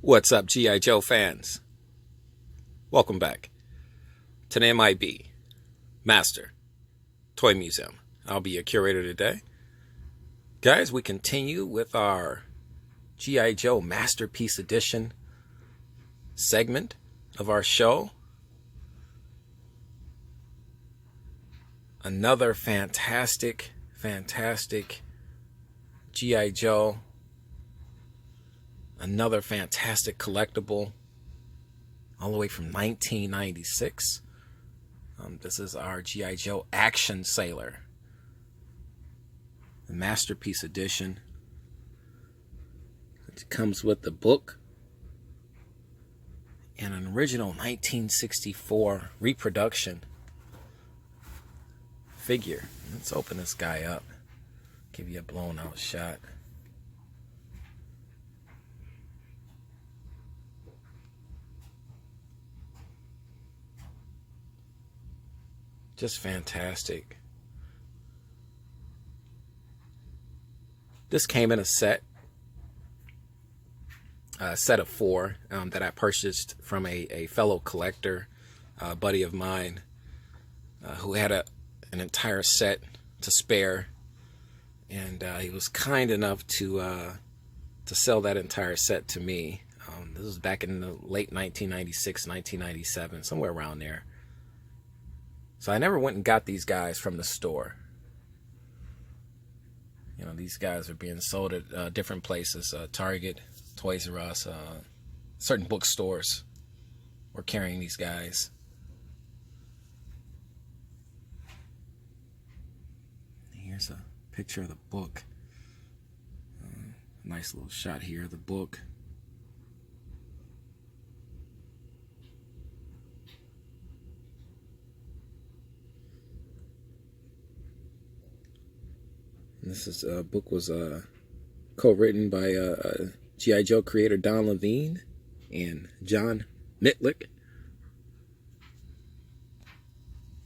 What's up, G.I. Joe fans? Welcome back to the M.I.B. Master Toy Museum. I'll be your curator today. Guys, we continue with our G.I. Joe Masterpiece Edition segment of our show. Another fantastic G.I. Joe. Another fantastic collectible, all the way from 1996. This is our G.I. Joe Action Sailor, the Masterpiece Edition. It comes with the book and an original 1964 reproduction figure. Let's open this guy up, give you a blown out shot. Just fantastic. This came in a set of 4 that I purchased from a fellow collector, buddy of mine, who had an entire set to spare, and he was kind enough to sell that entire set to me. This was back in the late 1996, 1997, somewhere around there. So I never went and got these guys from the store. You know, these guys are being sold at different places, Target, Toys R Us, certain bookstores were carrying these guys. Here's a picture of the book. Nice little shot here of the book. This book was co-written by G.I. Joe creator Don Levine and John Mitlick.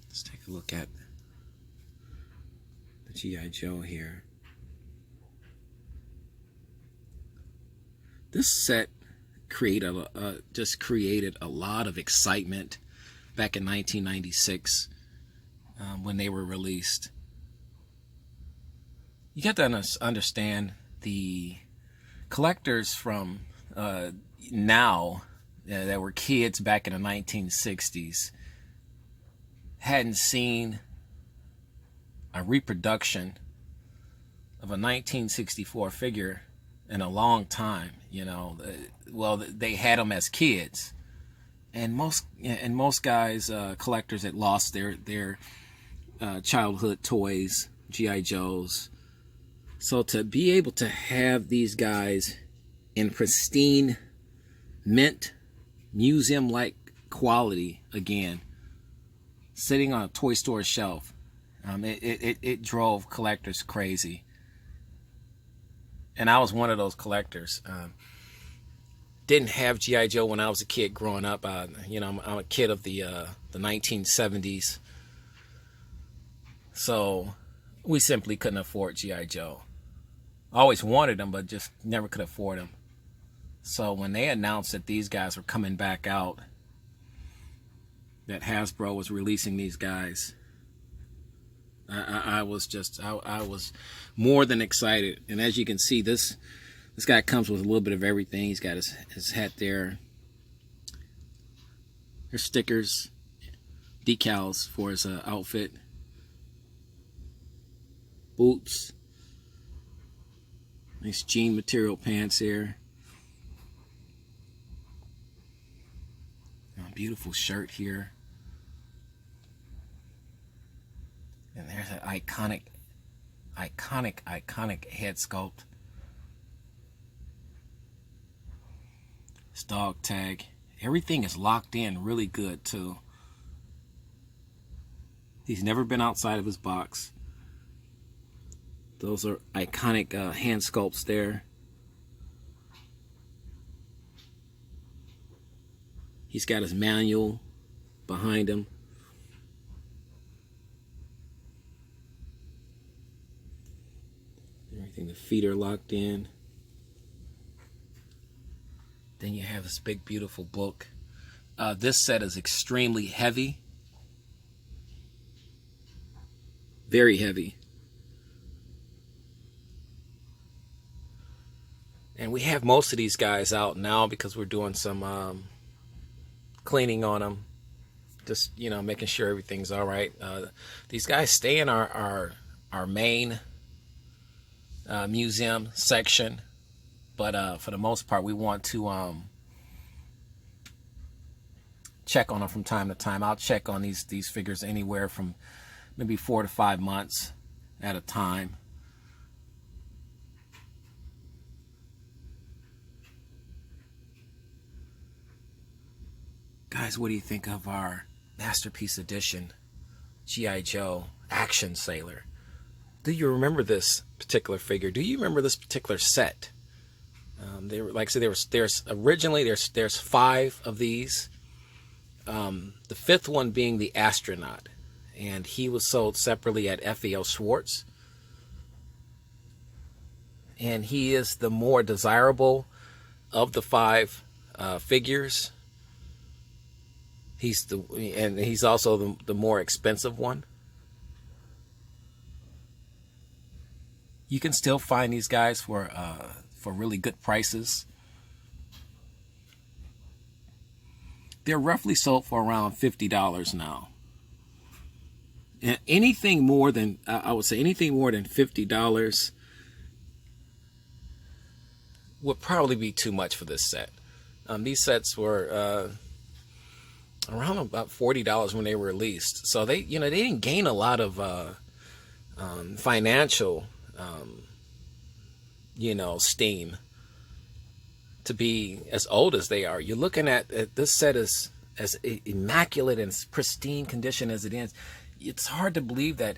Let's take a look at the G.I. Joe here. This set just created a lot of excitement back in 1996 when they were released. You got to understand, the collectors from now that were kids back in the 1960s hadn't seen a reproduction of a 1964 figure in a long time. You know, well, they had them as kids, and most guys, collectors that lost their childhood toys, G.I. Joes. So to be able to have these guys in pristine, mint, museum-like quality again, sitting on a toy store shelf, it drove collectors crazy. And I was one of those collectors. Didn't have G.I. Joe when I was a kid growing up. You know, I'm a kid of the 1970s. So we simply couldn't afford G.I. Joe. I always wanted them, but just never could afford them. So when they announced that these guys were coming back out, that Hasbro was releasing these guys, I was more than excited. And as you can see, this guy comes with a little bit of everything. He's got his hat there. There's stickers, decals for his outfit, boots. Nice jean material pants here. A beautiful shirt here. And there's an iconic head sculpt. This dog tag. Everything is locked in really good too. He's never been outside of his box. Those are iconic hand sculpts there. He's got his manual behind him. Everything, the feet are locked in. Then you have this big, beautiful book. This set is extremely heavy. Very heavy. And we have most of these guys out now because we're doing some cleaning on them. Just, making sure everything's all right. These guys stay in our main museum section. But for the most part, we want to check on them from time to time. I'll check on these figures anywhere from maybe 4 to 5 months at a time. Guys, what do you think of our Masterpiece Edition G.I. Joe Action Sailor? Do you remember this particular figure? Do you remember this particular set? They were, like I said, there's originally 5 of these. The 5th one being the astronaut, and he was sold separately at FAO Schwartz. And he is the more desirable of the 5 figures. He's also the more expensive one. You can still find these guys for really good prices. They're roughly sold for around $50 now. And anything more than, I would say anything more than $50 would probably be too much for this set. These sets were around about $40 when they were released. So they didn't gain a lot of financial steam to be as old as they are. You're looking at this set as immaculate and pristine condition as it is. It's hard to believe that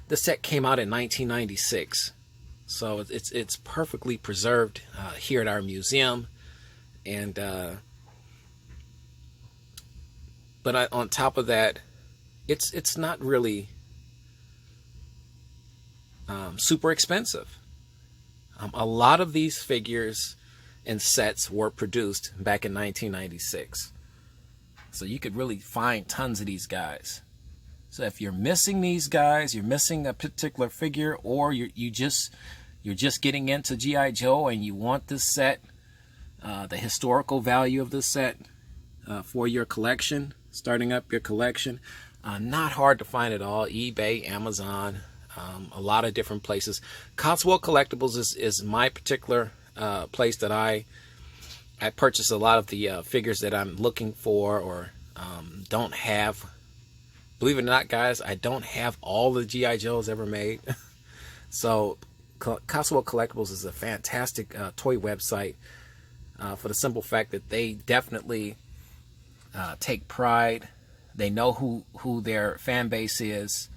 the set came out in 1996. So it's perfectly preserved here at our museum. And but on top of that, it's not really super expensive. A lot of these figures and sets were produced back in 1996. So you could really find tons of these guys. So if you're missing these guys, you're missing a particular figure, or you're just getting into G.I. Joe and you want this set, the historical value of this set for your collection, starting up your collection, not hard to find at all. eBay, Amazon, a lot of different places. Cotswold Collectibles is my particular place that I purchase a lot of the figures that I'm looking for or don't have. Believe it or not, guys, I don't have all the G.I. Joes ever made. So Cotswold Collectibles is a fantastic toy website for the simple fact that they definitely take pride. They know who their fan base is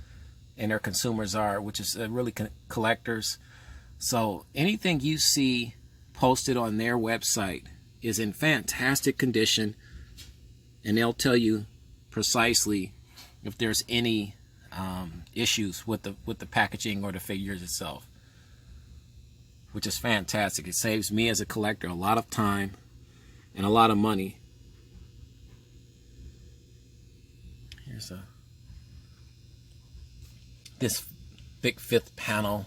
and their consumers are, which is really collectors. So anything you see posted on their website is in fantastic condition, and they'll tell you precisely if there's any issues with the packaging or the figures itself, which is fantastic. It saves me as a collector a lot of time and a lot of money. Here's this big 5th panel.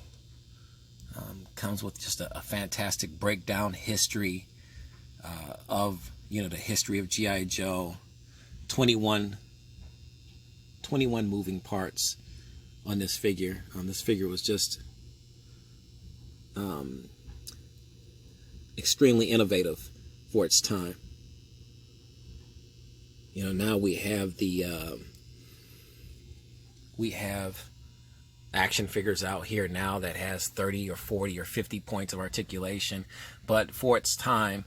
Comes with just a fantastic breakdown history of the history of G.I. Joe. 21 moving parts on this figure. This figure was just extremely innovative for its time. Now we have action figures out here now that has 30 or 40 or 50 points of articulation, but for its time,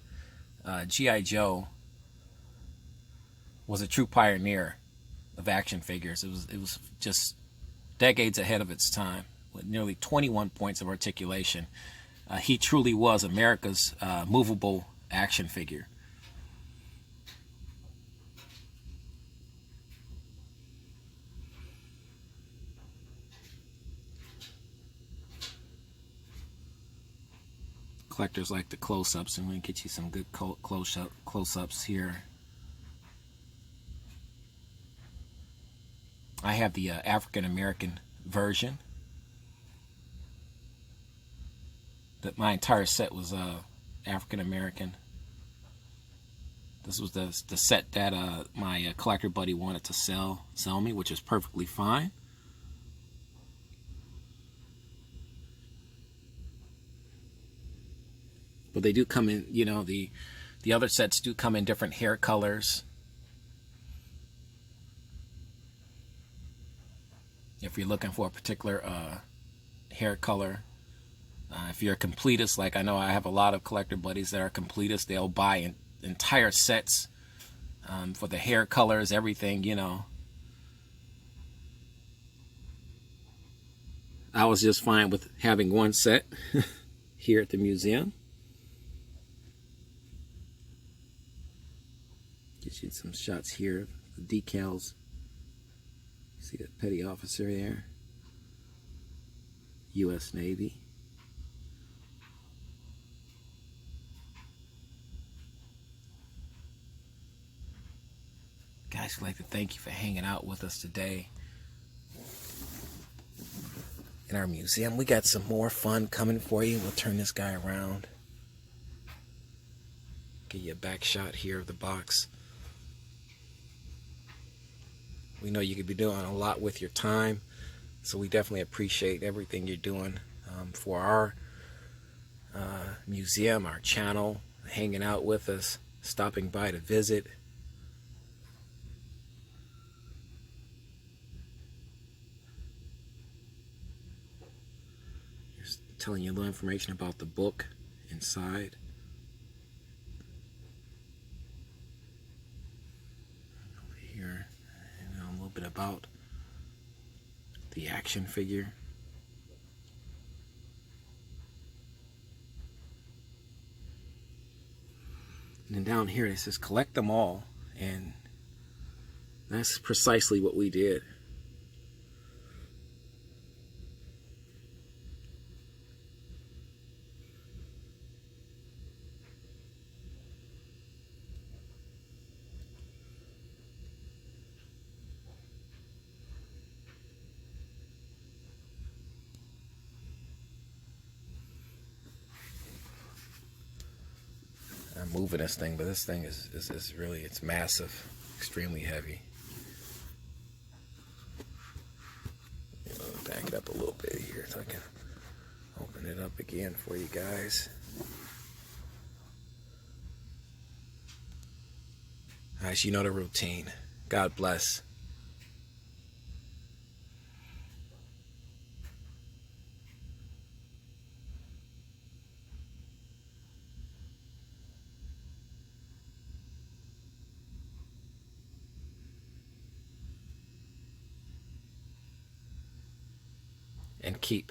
G.I. Joe was a true pioneer of action figures. It was just decades ahead of its time with nearly 21 points of articulation. He truly was America's movable action figure. Collectors like the close-ups, and we can get you some good close-ups here. I have the African American version. That my entire set was African American. This was the set that my collector buddy wanted to sell me, which is perfectly fine. But they do come in, you know, the other sets do come in different hair colors. If you're looking for a particular hair color. If you're a completist, like I know I have a lot of collector buddies that are completists, they'll buy entire sets for the hair colors, everything, you know. I was just fine with having one set here at the museum. Get you some shots here, the decals. See that petty officer there? U.S. Navy. Guys, I'd like to thank you for hanging out with us today in our museum. We got some more fun coming for you. We'll turn this guy around. Give you a back shot here of the box. We know you could be doing a lot with your time, so we definitely appreciate everything you're doing for our museum, our channel, hanging out with us, stopping by to visit. Just telling you a little information about the book inside. Over here, and a little bit about the action figure. And then down here it says collect them all, and that's precisely what we did. I'm moving this thing, but this thing is really, it's massive, extremely heavy. Back it up a little bit here so I can open it up again for you guys. Guys, you know the routine. God bless. And keep